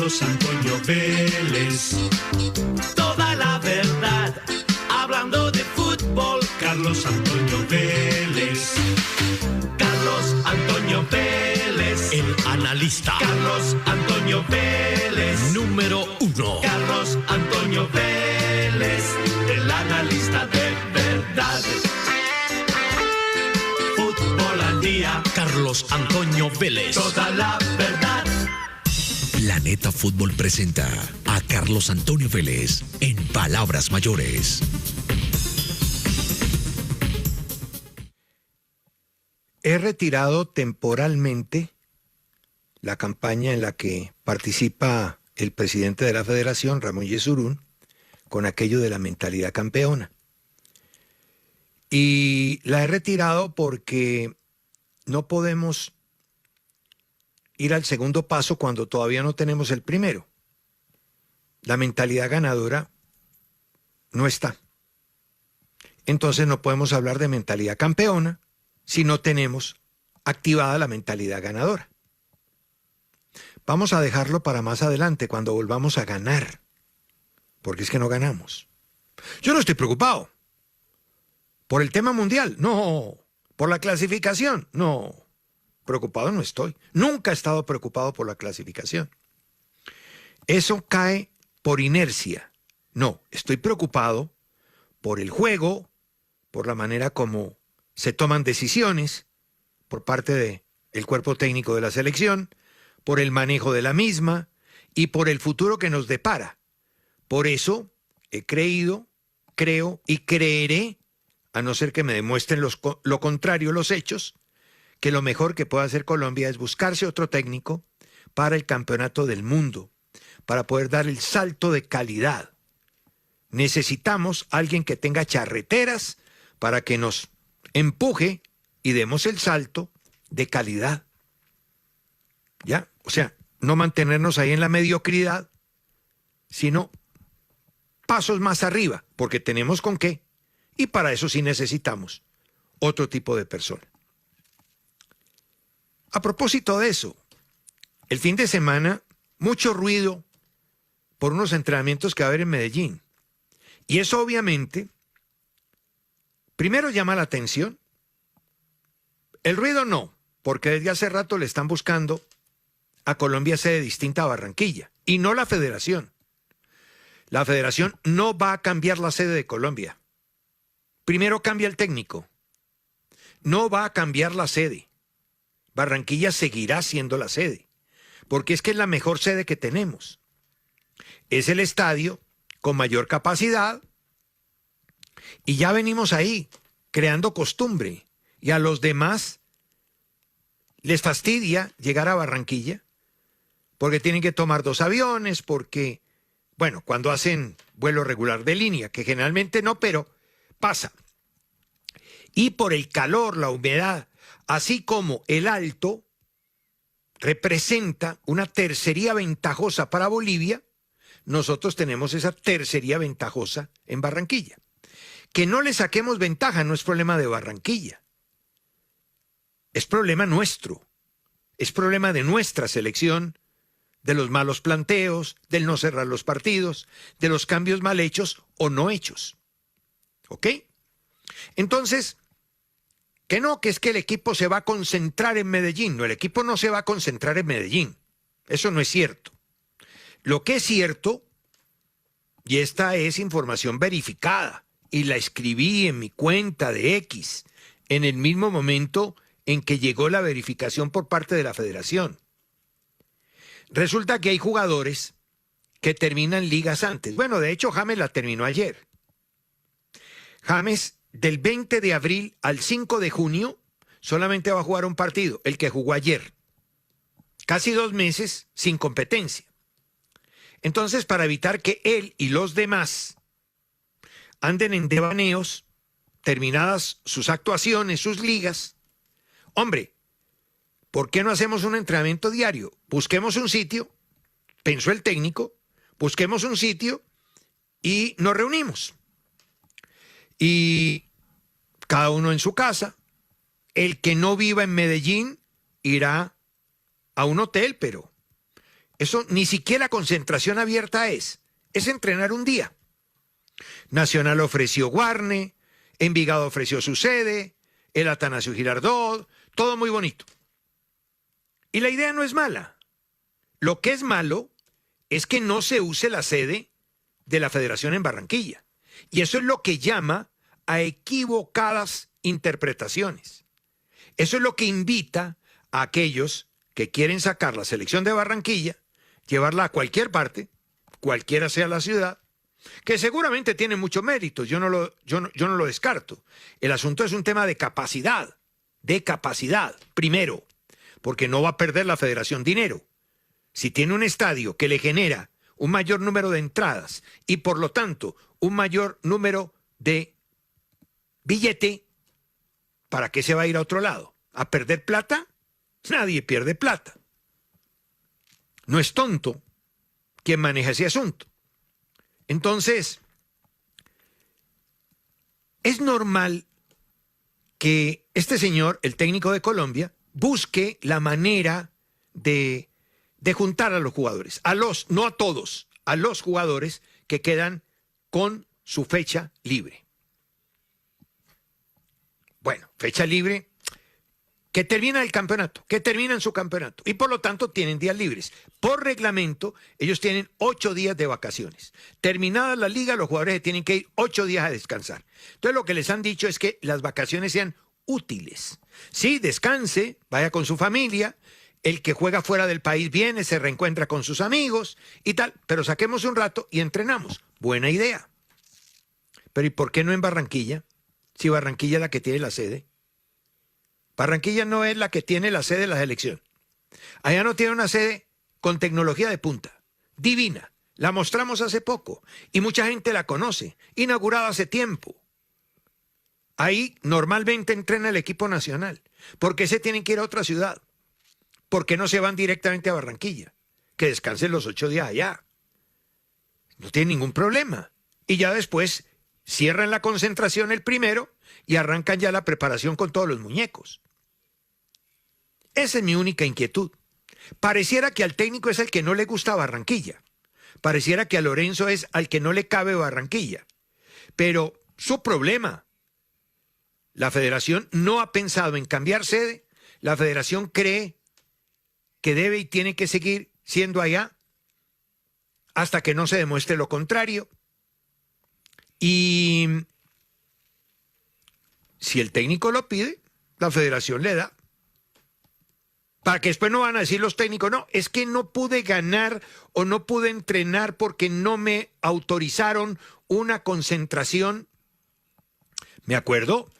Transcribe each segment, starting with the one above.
Carlos Antonio Vélez. Toda la verdad, hablando de fútbol, Carlos Antonio Vélez. Carlos Antonio Vélez, el analista. Carlos Antonio Vélez, número 1. Carlos Antonio Vélez, el analista de verdad. Fútbol al día, Carlos Antonio Vélez. Toda la verdad. Planeta Fútbol presenta a Carlos Antonio Vélez en Palabras Mayores. He retirado temporalmente la campaña en la que participa el presidente de la Federación, Ramón Yesurún, con aquello de la mentalidad campeona. Y la he retirado porque no podemos ir al segundo paso cuando todavía no tenemos el primero. La mentalidad ganadora no está. Entonces no podemos hablar de mentalidad campeona si no tenemos activada la mentalidad ganadora. Vamos a dejarlo para más adelante, cuando volvamos a ganar, porque es que no ganamos. Yo no estoy preocupado por el tema mundial, no. Por la clasificación, no. Preocupado no estoy. Nunca he estado preocupado por la clasificación. Eso cae por inercia. No, estoy preocupado por el juego, por la manera como se toman decisiones por parte del cuerpo técnico de la selección, por el manejo de la misma y por el futuro que nos depara. Por eso he creído, creo y creeré, a no ser que me demuestren lo contrario los hechos, que lo mejor que puede hacer Colombia es buscarse otro técnico para el campeonato del mundo, para poder dar el salto de calidad. Necesitamos alguien que tenga charreteras para que nos empuje y demos el salto de calidad. ¿Ya? O sea, no mantenernos ahí en la mediocridad, sino pasos más arriba, porque tenemos con qué, y para eso sí necesitamos otro tipo de persona. A propósito de eso, el fin de semana, mucho ruido por unos entrenamientos que va a haber en Medellín. Y eso obviamente, primero llama la atención. El ruido no, porque desde hace rato le están buscando a Colombia sede distinta a Barranquilla, y no la Federación. La Federación no va a cambiar la sede de Colombia. Primero cambia el técnico. No va a cambiar la sede. Barranquilla seguirá siendo la sede, porque es que es la mejor sede que tenemos. Es el estadio con mayor capacidad y ya venimos ahí creando costumbre, y a los demás les fastidia llegar a Barranquilla porque tienen que tomar 2 aviones, porque, bueno, cuando hacen vuelo regular de línea, que generalmente no, pero pasa. Y por el calor, la humedad, así como el alto representa una tercería ventajosa para Bolivia, nosotros tenemos esa tercería ventajosa en Barranquilla. Que no le saquemos ventaja no es problema de Barranquilla. Es problema nuestro. Es problema de nuestra selección, de los malos planteos, del no cerrar los partidos, de los cambios mal hechos o no hechos. ¿Ok? Entonces, que no, que es que el equipo se va a concentrar en Medellín. No, el equipo no se va a concentrar en Medellín. Eso no es cierto. Lo que es cierto, y esta es información verificada, y la escribí en mi cuenta de X, en el mismo momento en que llegó la verificación por parte de la Federación. Resulta que hay jugadores que terminan ligas antes. Bueno, de hecho, James la terminó ayer. James, del 20 de abril al 5 de junio, solamente va a jugar un partido, el que jugó ayer. Casi 2 meses sin competencia. Entonces, para evitar que él y los demás anden en devaneos, terminadas sus actuaciones, sus ligas, hombre, ¿por qué no hacemos un entrenamiento diario? Busquemos un sitio, pensó el técnico, busquemos un sitio y nos reunimos. Y cada uno en su casa. El que no viva en Medellín irá a un hotel, pero Eso ni siquiera concentración abierta es entrenar un día. Nacional ofreció Guarne, Envigado ofreció su sede, el Atanasio Girardot, todo muy bonito. Y la idea no es mala. Lo que es malo es que no se use la sede de la federación en Barranquilla. Y eso es lo que llama a equivocadas interpretaciones. Eso es lo que invita a aquellos que quieren sacar la selección de Barranquilla, llevarla a cualquier parte, cualquiera sea la ciudad, que seguramente tiene mucho mérito, yo no lo descarto. El asunto es un tema de capacidad, primero, porque no va a perder la federación dinero. Si tiene un estadio que le genera un mayor número de entradas y por lo tanto un mayor número de billete, ¿para qué se va a ir a otro lado? ¿A perder plata? Nadie pierde plata. No es tonto quien maneja ese asunto. Entonces, es normal que este señor, el técnico de Colombia, busque la manera de juntar a los jugadores, no a todos, a los jugadores que quedan con su fecha libre. Bueno, fecha libre que termina el campeonato, que terminan su campeonato y por lo tanto tienen días libres. Por reglamento, ellos tienen 8 días de vacaciones. Terminada la liga, los jugadores se tienen que ir 8 días a descansar. Entonces lo que les han dicho es que las vacaciones sean útiles. Sí, descanse, vaya con su familia, el que juega fuera del país viene, se reencuentra con sus amigos y tal, pero saquemos un rato y entrenamos. Buena idea. Pero ¿y por qué no en Barranquilla? Si Barranquilla es la que tiene la sede. Barranquilla no es la que tiene la sede de la selección. Allá no tiene una sede con tecnología de punta, divina. La mostramos hace poco y mucha gente la conoce, inaugurada hace tiempo. Ahí normalmente entrena el equipo nacional. ¿Por qué se tienen que ir a otra ciudad? ¿Por qué no se van directamente a Barranquilla? Que descansen los 8 días allá. No tiene ningún problema. Y ya después cierran la concentración el primero y arrancan ya la preparación con todos los muñecos. Esa es mi única inquietud. Pareciera que al técnico es el que no le gusta Barranquilla. Pareciera que a Lorenzo es al que no le cabe Barranquilla. Pero su problema. La federación no ha pensado en cambiar sede. La federación cree que debe y tiene que seguir siendo allá hasta que no se demuestre lo contrario. Y si el técnico lo pide, la federación le da. Para que después no van a decir los técnicos, no, es que no pude ganar o no pude entrenar porque no me autorizaron una concentración. Me acuerdo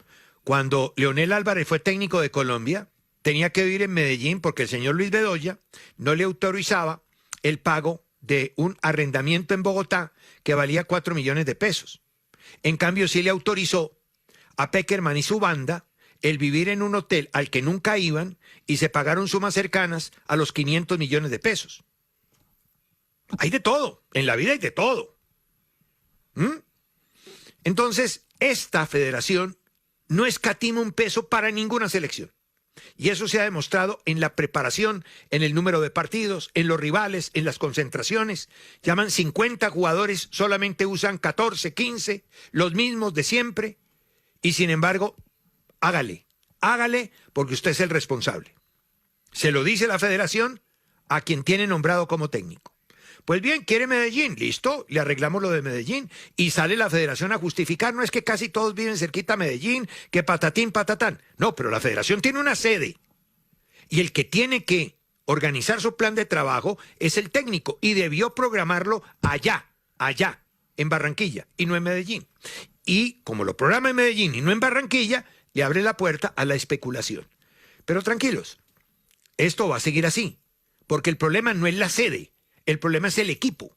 cuando Leonel Álvarez fue técnico de Colombia, tenía que vivir en Medellín porque el señor Luis Bedoya no le autorizaba el pago de un arrendamiento en Bogotá que valía 4 millones de pesos. En cambio, sí le autorizó a Peckerman y su banda el vivir en un hotel al que nunca iban y se pagaron sumas cercanas a los 500 millones de pesos. Hay de todo, en la vida hay de todo. Entonces, esta federación no escatima un peso para ninguna selección. Y eso se ha demostrado en la preparación, en el número de partidos, en los rivales, en las concentraciones. Llaman 50 jugadores, solamente usan 14, 15, los mismos de siempre. Y sin embargo, hágale porque usted es el responsable. Se lo dice la federación a quien tiene nombrado como técnico. Pues bien, quiere Medellín, listo, le arreglamos lo de Medellín y sale la federación a justificar, no es que casi todos viven cerquita a Medellín, que patatín, patatán. No, pero la federación tiene una sede y el que tiene que organizar su plan de trabajo es el técnico y debió programarlo allá, en Barranquilla y no en Medellín. Y como lo programa en Medellín y no en Barranquilla, le abre la puerta a la especulación. Pero tranquilos, esto va a seguir así, porque el problema no es la sede. El problema es el equipo.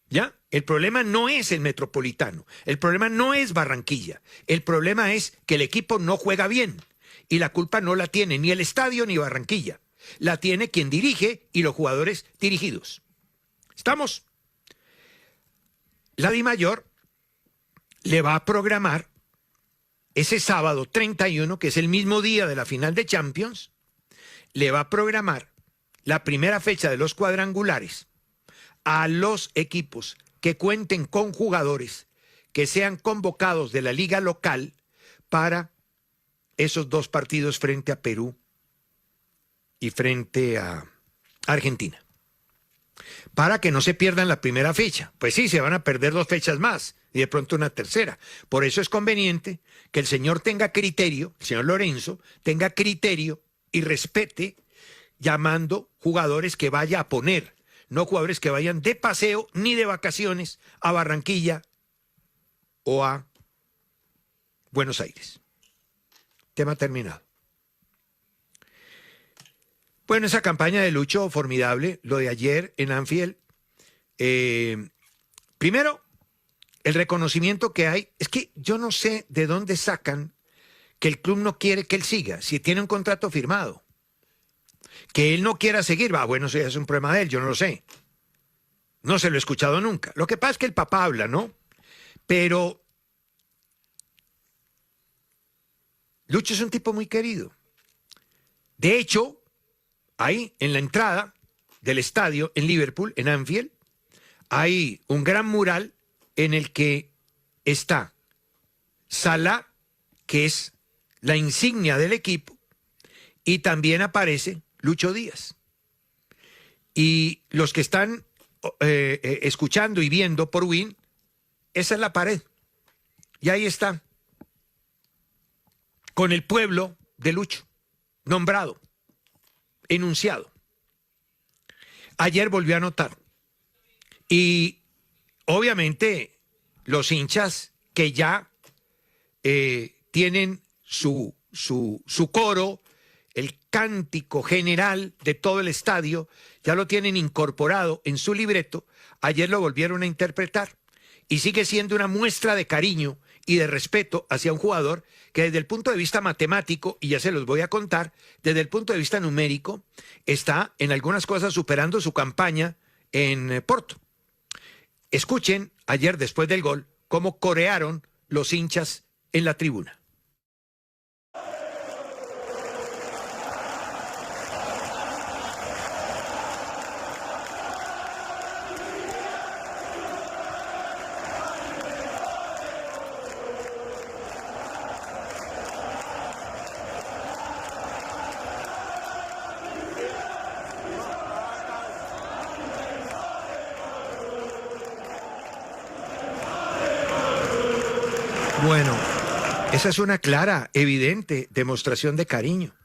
¿Ya? El problema no es el Metropolitano. El problema no es Barranquilla. El problema es que el equipo no juega bien. Y la culpa no la tiene ni el estadio ni Barranquilla. La tiene quien dirige y los jugadores dirigidos. ¿Estamos? La DIMAYOR le va a programar ese sábado 31, que es el mismo día de la final de Champions, le va a programar la primera fecha de los cuadrangulares a los equipos que cuenten con jugadores que sean convocados de la liga local para esos dos partidos frente a Perú y frente a Argentina. Para que no se pierdan la primera fecha. Pues sí, se van a perder 2 fechas más y de pronto una tercera. Por eso es conveniente que el señor tenga criterio, el señor Lorenzo, tenga criterio y respete llamando jugadores que vaya a poner, no jugadores que vayan de paseo ni de vacaciones a Barranquilla o a Buenos Aires. Tema terminado. Bueno, esa campaña de Lucho, formidable, lo de ayer en Anfield. Primero, el reconocimiento que hay, es que yo no sé de dónde sacan que el club no quiere que él siga, si tiene un contrato firmado. Que él no quiera seguir, bueno, eso ya es un problema de él, yo no lo sé. No se lo he escuchado nunca. Lo que pasa es que el papá habla, ¿no? Pero Lucho es un tipo muy querido. De hecho, ahí en la entrada del estadio en Liverpool, en Anfield, hay un gran mural en el que está Salah, que es la insignia del equipo, y también aparece Lucho Díaz. Y los que están escuchando y viendo por Win, esa es la pared. Y ahí está, con el pueblo de Lucho, nombrado, enunciado. Ayer volvió a anotar. Y obviamente los hinchas que ya tienen su coro, el cántico general de todo el estadio, ya lo tienen incorporado en su libreto, ayer lo volvieron a interpretar y sigue siendo una muestra de cariño y de respeto hacia un jugador que desde el punto de vista matemático, y ya se los voy a contar, desde el punto de vista numérico, está en algunas cosas superando su campaña en Porto. Escuchen ayer después del gol cómo corearon los hinchas en la tribuna. Bueno, esa es una clara, evidente demostración de cariño.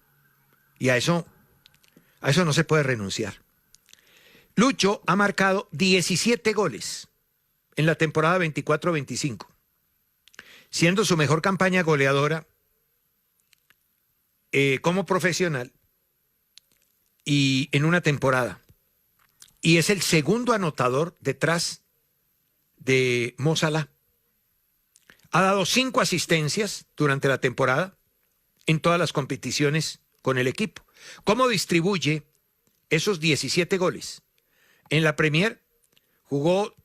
Y a eso no se puede renunciar. Lucho ha marcado 17 goles en la temporada 24-25, siendo su mejor campaña goleadora como profesional y en una temporada. Y es el segundo anotador detrás de Mo Salah. Ha dado 5 asistencias durante la temporada en todas las competiciones con el equipo. ¿Cómo distribuye esos 17 goles? En la Premier jugó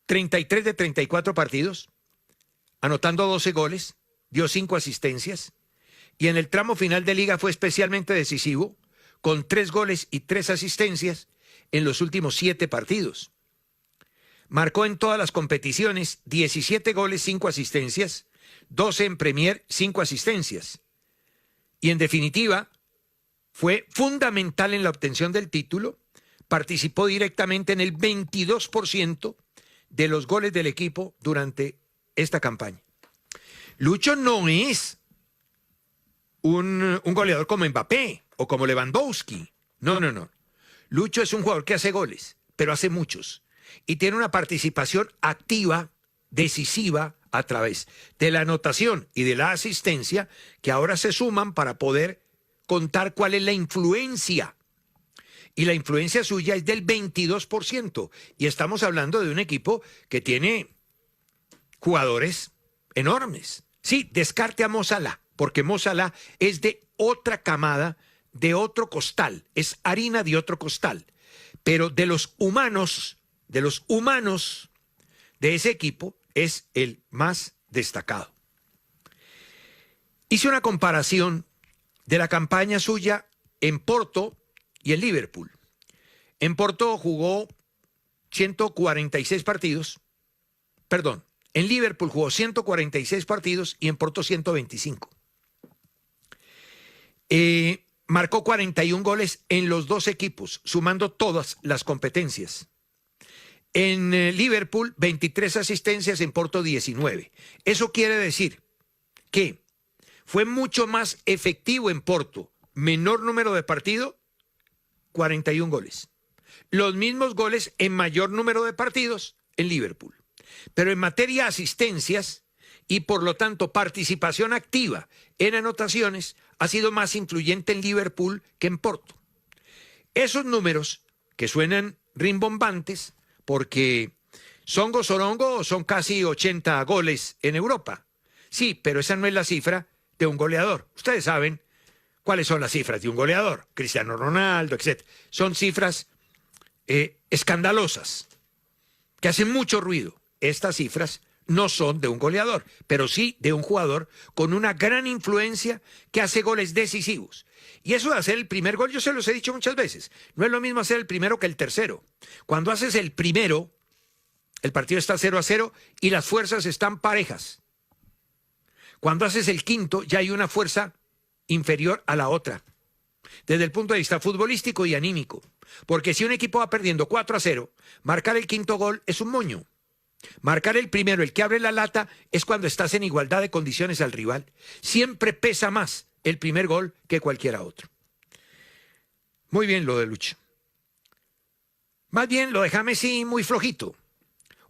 33 de 34 partidos, anotando 12 goles, dio 5 asistencias, y en el tramo final de liga fue especialmente decisivo, con 3 goles y 3 asistencias en los últimos 7 partidos. Marcó en todas las competiciones 17 goles, 5 asistencias, 12 en Premier, 5 asistencias. Y en definitiva, fue fundamental en la obtención del título, participó directamente en el 22% de los goles del equipo durante esta campaña. Lucho no es un goleador como Mbappé o como Lewandowski. No. Lucho es un jugador que hace goles, pero hace muchos. Y tiene una participación activa, decisiva, a través de la anotación y de la asistencia, que ahora se suman para poder contar cuál es la influencia. Y la influencia suya es del 22%. Y estamos hablando de un equipo que tiene jugadores enormes. Sí, descarte a Mo Salah, porque Mo Salah es de otra camada, de otro costal, es harina de otro costal. Pero de los humanos de ese equipo es el más destacado. Hice una comparación de la campaña suya en Porto y en Liverpool En Porto jugó 146 partidos, perdón, en Liverpool jugó 146 partidos y en Porto 125. Marcó 41 goles en los dos equipos, sumando todas las competencias. En Liverpool, 23 asistencias, en Porto 19. Eso quiere decir que fue mucho más efectivo en Porto, menor número de partidos, 41 goles. Los mismos goles en mayor número de partidos en Liverpool. Pero en materia de asistencias y por lo tanto participación activa en anotaciones, ha sido más influyente en Liverpool que en Porto. Esos números que suenan rimbombantes, porque Songo Sorongo son casi 80 goles en Europa. Sí, pero esa no es la cifra de un goleador. Ustedes saben cuáles son las cifras de un goleador. Cristiano Ronaldo, etc. Son cifras escandalosas, que hacen mucho ruido. Estas cifras no son de un goleador, pero sí de un jugador con una gran influencia que hace goles decisivos. Y eso de hacer el primer gol, yo se los he dicho muchas veces, no es lo mismo hacer el primero que el tercero. Cuando haces el primero, el partido está 0-0 y las fuerzas están parejas. Cuando haces el quinto, ya hay una fuerza inferior a la otra, desde el punto de vista futbolístico y anímico. Porque si un equipo va perdiendo 4-0, marcar el quinto gol es un moño. Marcar el primero, el que abre la lata, es cuando estás en igualdad de condiciones al rival. Siempre pesa más el primer gol que cualquiera otro. Muy bien lo de Lucho. Más bien lo de James sí, muy flojito.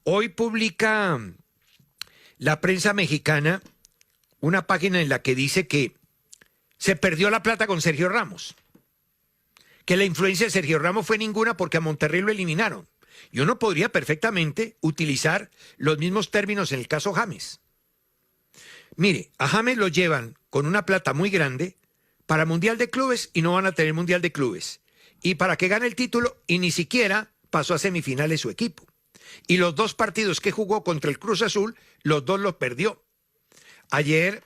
Hoy publica la prensa mexicana una página en la que dice que se perdió la plata con Sergio Ramos. Que la influencia de Sergio Ramos fue ninguna porque a Monterrey lo eliminaron. Y uno podría perfectamente utilizar los mismos términos en el caso James. Mire, a James lo llevan con una plata muy grande para Mundial de Clubes y no van a tener Mundial de Clubes. Y para que gane el título y ni siquiera pasó a semifinales su equipo. Y los dos partidos que jugó contra el Cruz Azul, los dos los perdió. Ayer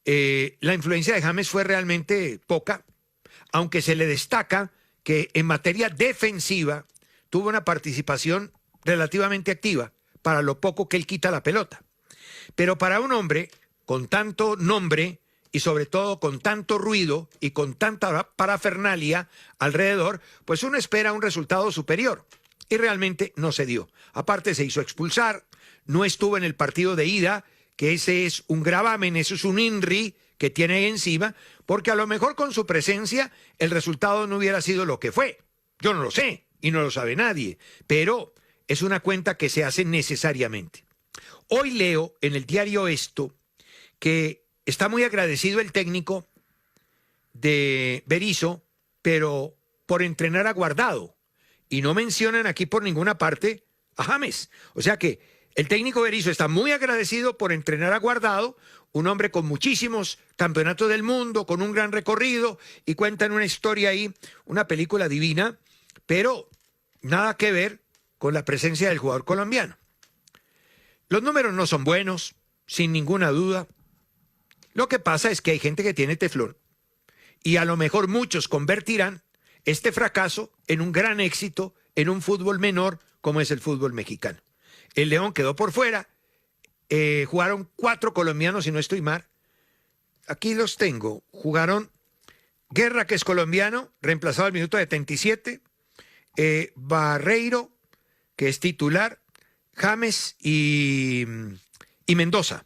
la influencia de James fue realmente poca, aunque se le destaca que en materia defensiva tuvo una participación relativamente activa para lo poco que él quita la pelota. Pero para un hombre con tanto nombre y sobre todo con tanto ruido y con tanta parafernalia alrededor, pues uno espera un resultado superior. Y realmente no se dio. Aparte se hizo expulsar, no estuvo en el partido de ida, que ese es un gravamen, eso es un INRI que tiene ahí encima, porque a lo mejor con su presencia el resultado no hubiera sido lo que fue. Yo no lo sé. Y no lo sabe nadie, pero es una cuenta que se hace necesariamente. Hoy leo en el diario Esto que está muy agradecido el técnico de Berizzo, pero por entrenar a Guardado, y no mencionan aquí por ninguna parte a James. O sea que el técnico Berizzo está muy agradecido por entrenar a Guardado, un hombre con muchísimos campeonatos del mundo, con un gran recorrido, y cuentan una historia ahí, una película divina, pero nada que ver con la presencia del jugador colombiano. Los números no son buenos, sin ninguna duda. Lo que pasa es que hay gente que tiene teflón y a lo mejor muchos convertirán este fracaso en un gran éxito en un fútbol menor como es el fútbol mexicano. El León quedó por fuera, jugaron 4 colombianos, si no estoy mal. Aquí los tengo. Jugaron Guerra, que es colombiano, reemplazado al minuto 77, Barreiro, que es titular, James y Mendoza.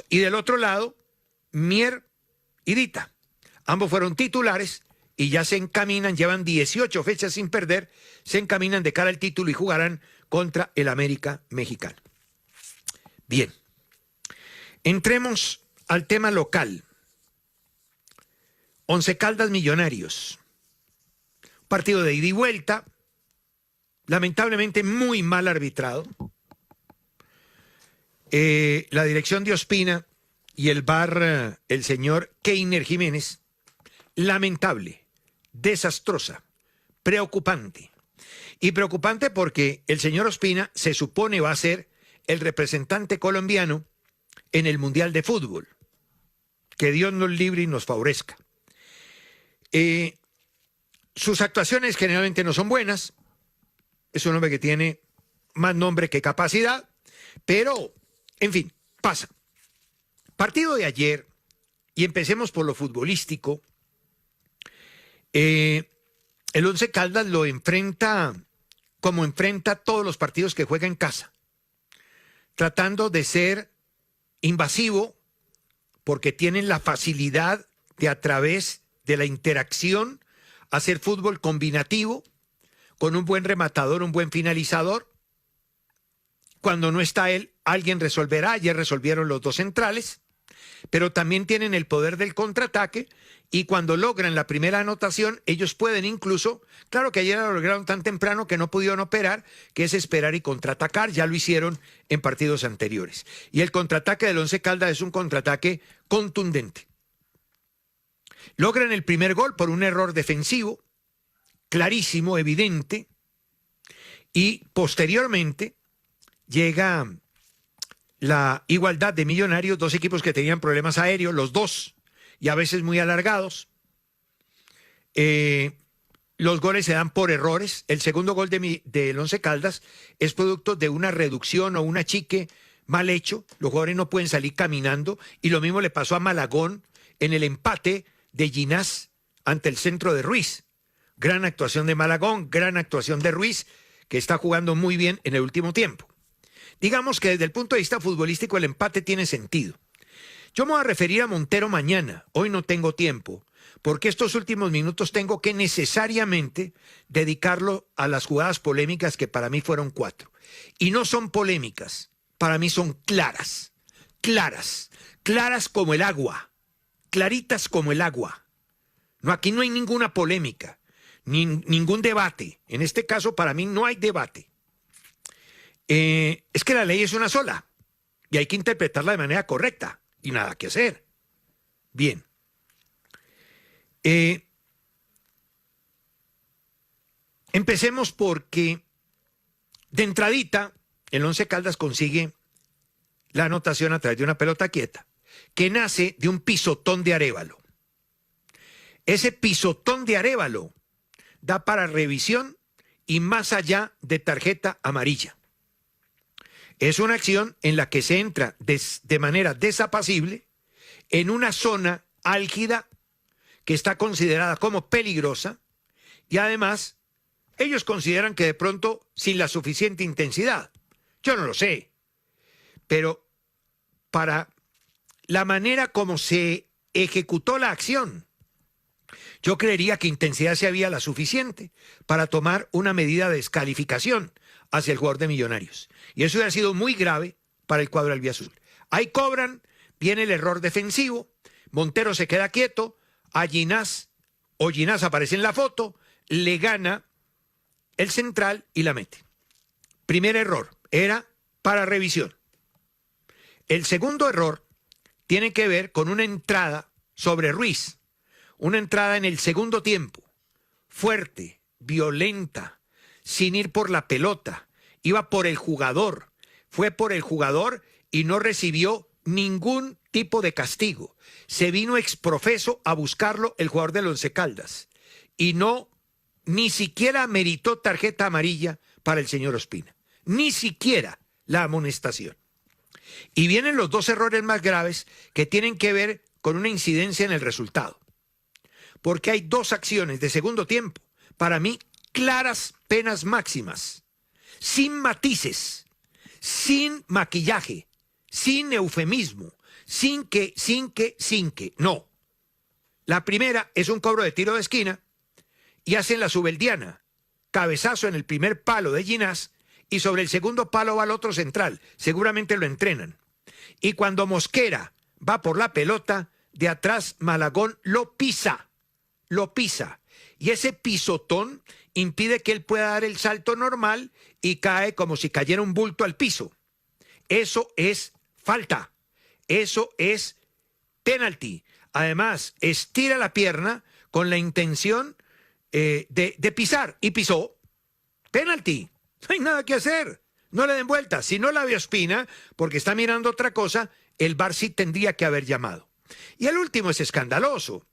Y del otro lado, Mier y Dita. Ambos fueron titulares y ya se encaminan, llevan 18 fechas sin perder, se encaminan de cara al título y jugarán contra el América mexicano. Bien, entremos al tema local. Once Caldas Millonarios. Partido de ida y vuelta, lamentablemente muy mal arbitrado. La dirección de Ospina y el VAR, el señor Keiner Jiménez, lamentable, desastrosa, preocupante. Y preocupante porque el señor Ospina se supone va a ser el representante colombiano en el Mundial de Fútbol. Que Dios nos libre y nos favorezca. Sus actuaciones generalmente no son buenas. Es un hombre que tiene más nombre que capacidad, pero, en fin, pasa. Partido de ayer, y empecemos por lo futbolístico. El Once Caldas lo enfrenta como enfrenta todos los partidos que juega en casa, tratando de ser invasivo, porque tienen la facilidad de, a través de la interacción, hacer fútbol combinativo, con un buen rematador, un buen finalizador. Cuando no está él, alguien resolverá. Ayer resolvieron los dos centrales, pero también tienen el poder del contraataque, y cuando logran la primera anotación, ellos pueden incluso, claro que ayer lo lograron tan temprano que no pudieron operar, que es esperar y contraatacar. Ya lo hicieron en partidos anteriores. Y el contraataque del Once Caldas es un contraataque contundente. Logran el primer gol por un error defensivo, clarísimo, evidente, y posteriormente llega la igualdad de Millonarios, dos equipos que tenían problemas aéreos, los dos, y a veces muy alargados. Los goles se dan por errores. El segundo gol del Once Caldas es producto de una reducción o un achique mal hecho. Los jugadores no pueden salir caminando, y lo mismo le pasó a Malagón en el empate de Ginás ante el centro de Ruiz. Gran actuación de Malagón, gran actuación de Ruiz, que está jugando muy bien en el último tiempo. Digamos que desde el punto de vista futbolístico el empate tiene sentido. Yo me voy a referir a Montero mañana. Hoy no tengo tiempo, porque estos últimos minutos tengo que necesariamente dedicarlo a las jugadas polémicas, que para mí fueron 4. Y no son polémicas, para mí son claras, claras, claras como el agua, claritas como el agua. No, aquí no hay ninguna polémica, ningún debate. En este caso, para mí no hay debate. Es que la ley es una sola y hay que interpretarla de manera correcta, y nada que hacer. Bien. Empecemos porque de entradita el Once Caldas consigue la anotación a través de una pelota quieta que nace de un pisotón de Arévalo. Ese pisotón de Arévalo da para revisión y más allá de tarjeta amarilla. Es una acción en la que se entra de manera desapacible en una zona álgida que está considerada como peligrosa, y además ellos consideran que de pronto sin la suficiente intensidad. Yo no lo sé, pero para la manera como se ejecutó la acción, yo creería que intensidad sí había la suficiente para tomar una medida de descalificación hacia el jugador de Millonarios. Y eso hubiera sido muy grave para el cuadro albiazul. Ahí cobran, viene el error defensivo, Montero se queda quieto, a Ginás aparece en la foto, le gana el central y la mete. Primer error, era para revisión. El segundo error tiene que ver con una entrada sobre Ruiz, una entrada en el segundo tiempo, fuerte, violenta, sin ir por la pelota, iba por el jugador, fue por el jugador y no recibió ningún tipo de castigo. Se vino exprofeso a buscarlo el jugador del Once Caldas y no, ni siquiera meritó tarjeta amarilla para el señor Ospina, ni siquiera la amonestación. Y vienen los dos errores más graves que tienen que ver con una incidencia en el resultado, porque hay dos acciones de segundo tiempo, para mí claras penas máximas, sin matices, sin maquillaje, sin eufemismo, sin que, no. La primera es un cobro de tiro de esquina y hacen la subeldiana, cabezazo en el primer palo de Ginás y sobre el segundo palo va el otro central, seguramente lo entrenan. Y cuando Mosquera va por la pelota, de atrás Malagón lo pisa. Y ese pisotón impide que él pueda dar el salto normal y cae como si cayera un bulto al piso. Eso es falta, eso es penalti. Además, estira la pierna con la intención de pisar y pisó. Penalti, no hay nada que hacer, no le den vuelta. Si no la ve Ospina, porque está mirando otra cosa, el VAR sí tendría que haber llamado. Y el último es escandaloso.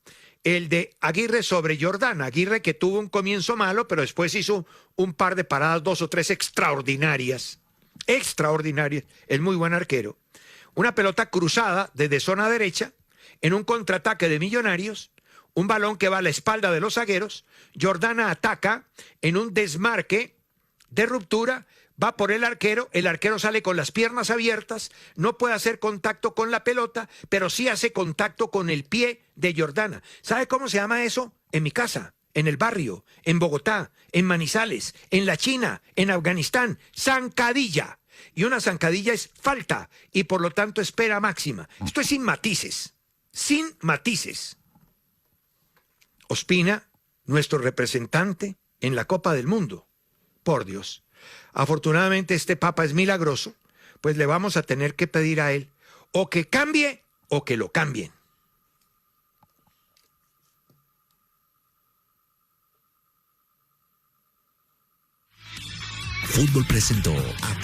el de Aguirre sobre Jordana. Aguirre que tuvo un comienzo malo, pero después hizo un par de paradas, 2 o 3 extraordinarias. Extraordinarias. Es muy buen arquero. Una pelota cruzada desde zona derecha, en un contraataque de Millonarios, un balón que va a la espalda de los zagueros. Jordana ataca en un desmarque de ruptura, va por el arquero sale con las piernas abiertas, no puede hacer contacto con la pelota, pero sí hace contacto con el pie de Jordana. ¿Sabe cómo se llama eso? En mi casa, en el barrio, en Bogotá, en Manizales, en la China, en Afganistán, zancadilla. Y una zancadilla es falta y por lo tanto es pena máxima. Esto es sin matices, sin matices. Ospina, nuestro representante en la Copa del Mundo. Por Dios. Afortunadamente este Papa es milagroso, pues le vamos a tener que pedir a él o que cambie o que lo cambien. Fútbol presentó a